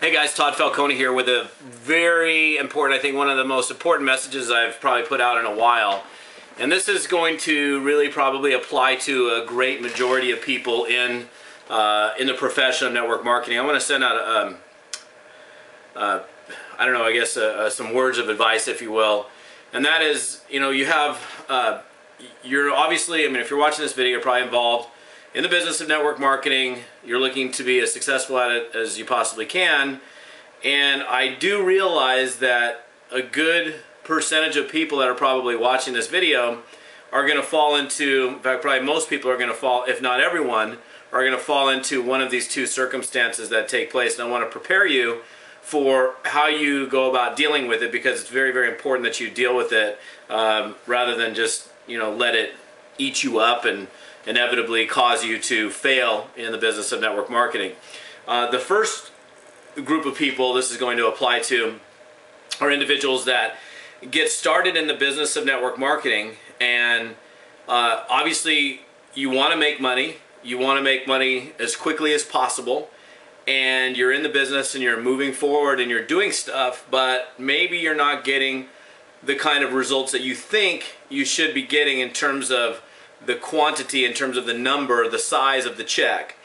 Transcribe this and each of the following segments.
Hey guys, Todd Falcone here with a very important, I think one of the most important messages I've probably put out in a while. And this is going to really probably apply to a great majority of people in the profession of network marketing. I want to send out, I don't know, I guess some words of advice, if you will. And that is, you know, you have, you're obviously, I mean, if you're watching this video, you're probably involved in the business of network marketing. You're looking to be as successful at it as you possibly can. And I do realize that a good percentage of people that are probably watching this video are going to fall into, in fact, probably most people are going to fall, if not everyone, are going to fall into one of these two circumstances that take place. And I want to prepare you for how you go about dealing with it, because it's very, very important that you deal with it rather than just, you know, let it eat you up and inevitably cause you to fail in the business of network marketing. The first group of people this is going to apply to are individuals that get started in the business of network marketing, and obviously you want to make money. You want to make money as quickly as possible, and you're in the business and you're moving forward and you're doing stuff, but maybe you're not getting the kind of results that you think you should be getting in terms of the quantity, in terms of the number, the size of the check.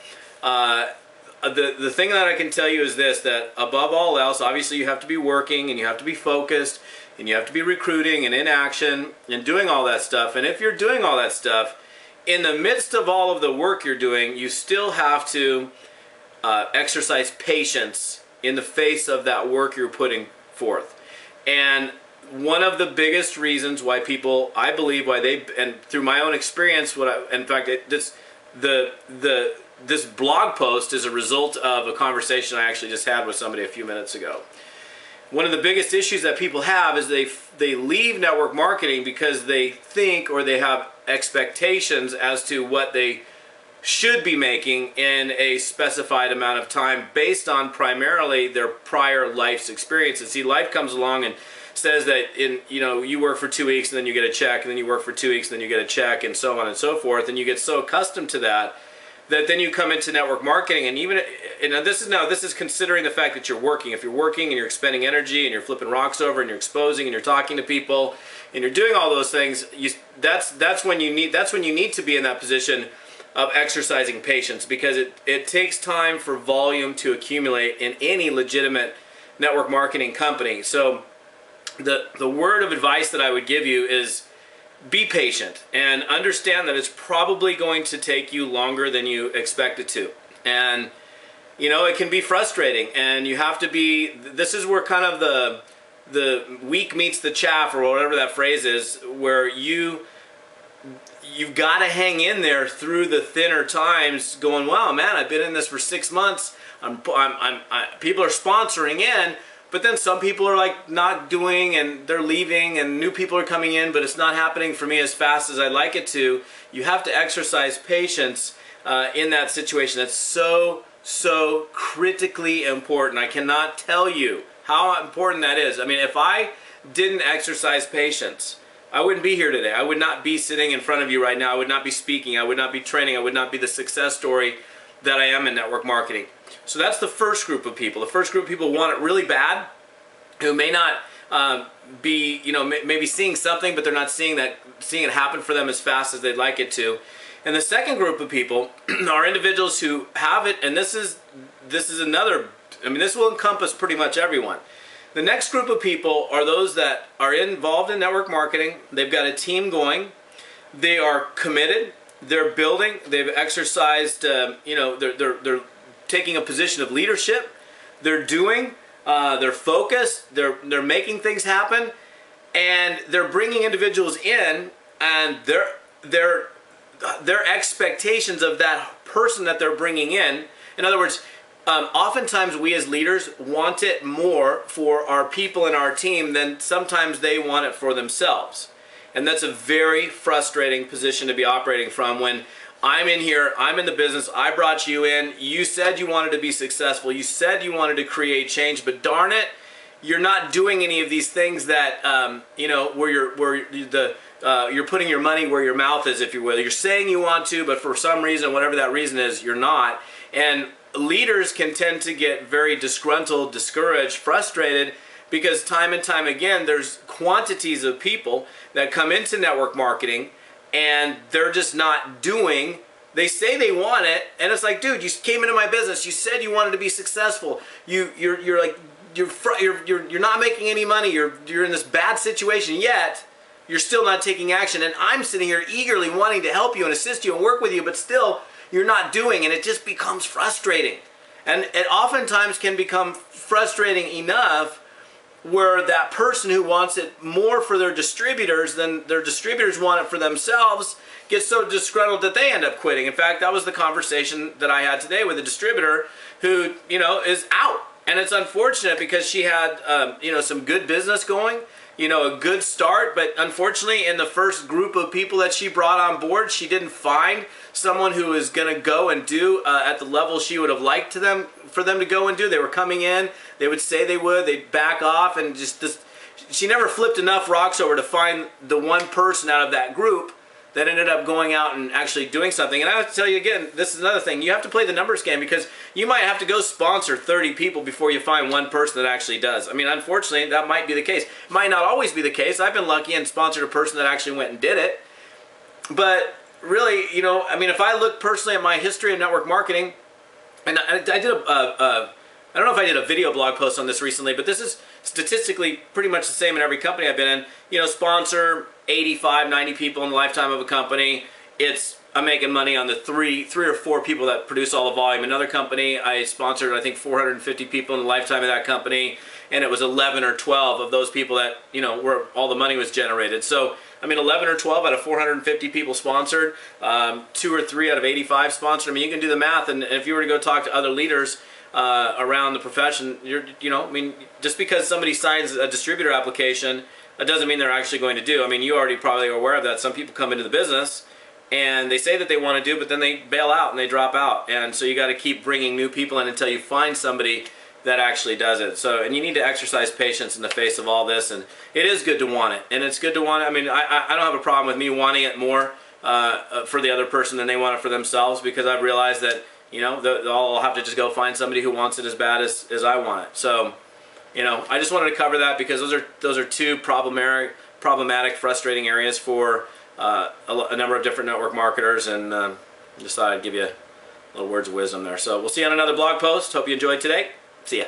The thing that I can tell you is this, that above all else, obviously you have to be working and you have to be focused and you have to be recruiting and in action and doing all that stuff. And if you're doing all that stuff, in the midst of all of the work you're doing, you still have to exercise patience in the face of that work you're putting forth. And one of the biggest reasons why people, I believe, why they, and through my own experience, in fact, this blog post is a result of a conversation I actually just had with somebody a few minutes ago. One of the biggest issues that people have is they leave network marketing because they think, or they have expectations as to what they should be making in a specified amount of time based on primarily their prior life's experiences. See, life comes along and says that you work for 2 weeks and then you get a check, and then you work for 2 weeks and then you get a check, and so on and so forth, and you get so accustomed to that then you come into network marketing, and even this is considering the fact that you're working. If you're working and you're expending energy and you're flipping rocks over and you're exposing and you're talking to people and you're doing all those things, that's when you need to be in that position of exercising patience, because it takes time for volume to accumulate in any legitimate network marketing company. So the word of advice that I would give you is be patient and understand that it's probably going to take you longer than you expect it to. And you know, it can be frustrating, and you have to be, this is where kind of the wheat meets the chaff, or whatever that phrase is, where you've got to hang in there through the thinner times, going, wow, man, I've been in this for 6 months, people are sponsoring in, but then some people are like not doing, and they're leaving, and new people are coming in, but it's not happening for me as fast as I'd like it to. You have to exercise patience in that situation. That's so critically important. I cannot tell you how important that is. I mean, if I didn't exercise patience, I wouldn't be here today. I would not be sitting in front of you right now. I would not be speaking. I would not be training. I would not be the success story that I am in network marketing. So that's the first group of people. The first group of people want it really bad, who may not be, maybe seeing something, but they're not seeing it happen for them as fast as they'd like it to. And the second group of people are individuals who have it, and this is another, I mean, this will encompass pretty much everyone. The next group of people are those that are involved in network marketing. They've got a team going. They are committed. They're building. They've exercised, they're taking a position of leadership. They're doing. They're focused. They're making things happen, and they're bringing individuals in, and their expectations of that person that they're bringing in. In other words, oftentimes we as leaders want it more for our people in our team than sometimes they want it for themselves. And that's a very frustrating position to be operating from, when I'm in here, I'm in the business, I brought you in, you said you wanted to be successful, you said you wanted to create change, but darn it, you're not doing any of these things that, you're putting your money where your mouth is, if you will. You're saying you want to, but for some reason, whatever that reason is, you're not. And leaders can tend to get very disgruntled, discouraged, frustrated, because time and time again there's quantities of people that come into network marketing and they're just not doing. They say they want it, and it's like, dude, you came into my business, you said you wanted to be successful, you're not making any money, you're in this bad situation, yet you're still not taking action, and I'm sitting here eagerly wanting to help you and assist you and work with you, but still you're not doing, and it just becomes frustrating. And it oftentimes can become frustrating enough where that person who wants it more for their distributors than their distributors want it for themselves gets so disgruntled that they end up quitting. In fact, that was the conversation that I had today with a distributor who, is out. And it's unfortunate because she had, some good business going, a good start, but unfortunately in the first group of people that she brought on board, she didn't find someone who was going to go and do at the level she would have liked for them to go and do. They were coming in, they would say they would, they'd back off, and she never flipped enough rocks over to find the one person out of that group that ended up going out and actually doing something. And I have to tell you again, this is another thing. You have to play the numbers game, because you might have to go sponsor 30 people before you find one person that actually does. I mean, unfortunately, that might be the case. It might not always be the case. I've been lucky and sponsored a person that actually went and did it. But really, if I look personally at my history of network marketing, and I did I don't know if I did a video blog post on this recently, but this is statistically pretty much the same in every company I've been in. Sponsor 85, 90 people in the lifetime of a company. I'm making money on the three or four people that produce all the volume. Another company, I sponsored, I think, 450 people in the lifetime of that company, and it was 11 or 12 of those people that, where all the money was generated. So, 11 or 12 out of 450 people sponsored, 2 or 3 out of 85 sponsored. You can do the math, and if you were to go talk to other leaders around the profession, just because somebody signs a distributor application, that doesn't mean they're actually going to do. You already probably are aware of that. Some people come into the business and they say that they want to do, but then they bail out and they drop out. And so you got to keep bringing new people in until you find somebody that actually does it. So, and you need to exercise patience in the face of all this. And it is good to want it, and it's good to want it. I don't have a problem with me wanting it more for the other person than they want it for themselves, because I've realized that I'll have to just go find somebody who wants it as bad as I want it. So, I just wanted to cover that, because those are two problematic, frustrating areas for a number of different network marketers, and just thought I'd give you little words of wisdom there. So we'll see you on another blog post. Hope you enjoyed today. See ya.